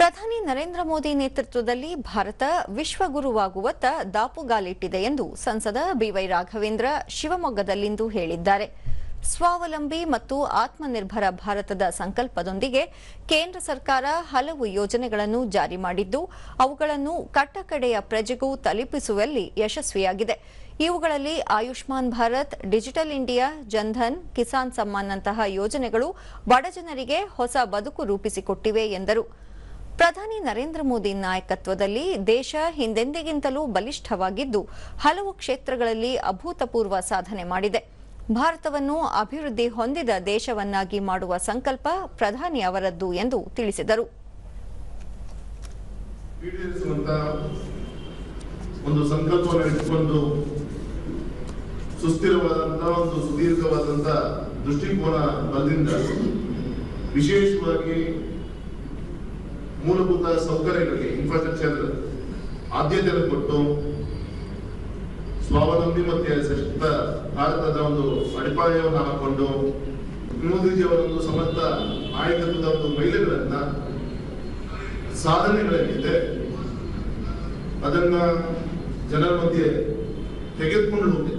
ಪ್ರಧಾನಿ ನರೇಂದ್ರ ಮೋದಿ ನೇತೃತ್ವದಲ್ಲಿ ಭಾರತ ವಿಶ್ವಗುರುವಾಗುವತ್ತ ದಾಪುಗಾಲಿಟ್ಟಿದೆ ಎಂದು ಸಂಸದ ಬಿವೈ ರಾಘವೇಂದ್ರ ಶಿವಮೊಗ್ಗದಲ್ಲಿಂದು ಹೇಳಿದ್ದಾರೆ. ಸ್ವಾವಲಂಬಿ ಮತ್ತು ಆತ್ಮನಿರ್ಭರ ಭಾರತದ ಸಂಕಲ್ಪದೊಂದಿಗೆ ಕೇಂದ್ರ ಸರ್ಕಾರ ಹಲವು ಯೋಜನೆಗಳನ್ನು ಜಾರಿ ಮಾಡಿದ್ದು, ಅವುಗಳನ್ನು ಕಟ್ಟಕಡೆಯ ಪ್ರಜೆಗೂ ತಲುಪಿಸುವಲ್ಲಿ ಯಶಸ್ವಿಯಾಗಿದೆ. ಇವುಗಳಲ್ಲಿ ಆಯುಷ್ಮಾನ್ ಭಾರತ್, ಡಿಜಿಟಲ್ ಇಂಡಿಯಾ, ಜನ್ಧನ್, ಕಿಸಾನ್ ಸಮ್ಮಾನ್ನಂತಹ ಯೋಜನೆಗಳು ಬಡಜನರಿಗೆ ಹೊಸ ಬದುಕು ರೂಪಿಸಿಕೊಟ್ಟಿವೆ ಎಂದರು. ಪ್ರಧಾನಿ ನರೇಂದ್ರ ಮೋದಿ ನಾಯಕತ್ವದಲ್ಲಿ ದೇಶ ಹಿಂದೆಂದಿಗಿಂತಲೂ ಬಲಿಷ್ಠವಾಗಿದ್ದು, ಹಲವು ಕ್ಷೇತ್ರಗಳಲ್ಲಿ ಅಭೂತಪೂರ್ವ ಸಾಧನೆ ಮಾಡಿದೆ. ಭಾರತವನ್ನು ಅಭಿವೃದ್ಧಿ ಹೊಂದಿದ ದೇಶವನ್ನಾಗಿ ಮಾಡುವ ಸಂಕಲ್ಪ ಪ್ರಧಾನಿ ಅವರದ್ದು ಎಂದು ತಿಳಿಸಿದರು. ಒಂದು ಸಂಕಲ್ಪವನ್ನು ಇಟ್ಟುಕೊಂಡು ಸುಸ್ಥಿರವಾದಂತಹ ಒಂದು ಸುದೀರ್ಘವಾದಂತಹ ದೃಷ್ಟಿಕೋನ ಬಲದಿಂದ ವಿಶೇಷವಾಗಿ ಮೂಲಭೂತ ಸೌಕರ್ಯಗಳಿಗೆ ಇನ್ಫ್ರಾಸ್ಟ್ರಕ್ಚರ್ ಆದ್ಯತೆಯನ್ನು ಕೊಟ್ಟು ಸ್ವಾವಲಂಬಿ ಮತ್ತು ಸಶಕ್ತ ಭಾರತದ ಒಂದು ಅಡಿಪಾಯವನ್ನು ಹಾಕೊಂಡು ಮೋದಿಜಿಯವರೊಂದು ಸಮರ್ಥ ನಾಯಕತ್ವದ ಒಂದು ಮಹಿಳೆಗಳನ್ನ ಸಾಧನೆಗಳೇನಿದೆ ಅದನ್ನ ಜನರ ಮಧ್ಯೆ ತೆಗೆದುಕೊಂಡು ಹೋಗಿ